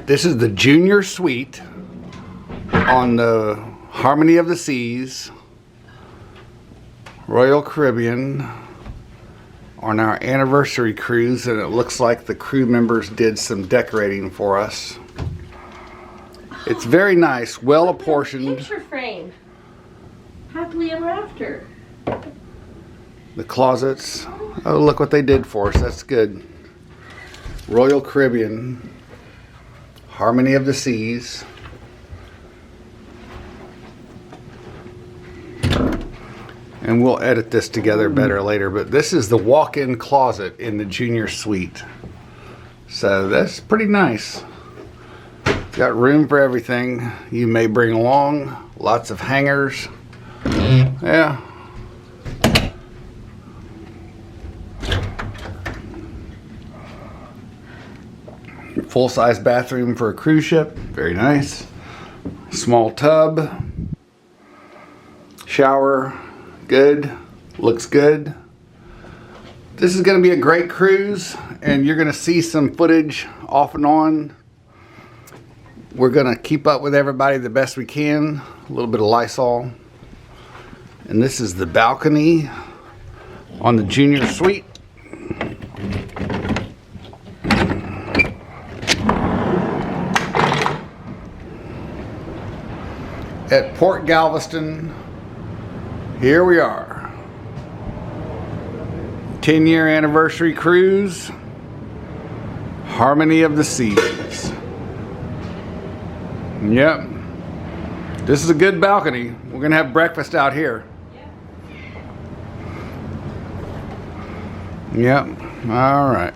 This is the junior suite on the Harmony of the Seas, Royal Caribbean, on our anniversary cruise, and it looks like the crew members did some decorating for us. It's very nice, well apportioned. Picture frame. Happily ever after. The closets. Oh, look what they did for us. That's good. Royal Caribbean, Harmony of the Seas. And we'll edit this together better later, but this is the walk-in closet in the junior suite. So that's pretty nice. It's got room for everything you may bring along. Lots of hangers. Yeah. Full-size bathroom for a cruise ship. Very nice. Small tub. Shower. Good. Looks good. This is going to be a great cruise, and you're going to see some footage off and on. We're going to keep up with everybody the best we can. A little bit of Lysol. And this is the balcony on the junior suite. At Port Galveston, here we are. 10-year anniversary cruise, Harmony of the Seas. Yep. This is a good balcony. We're going to have breakfast out here. Yep. All right.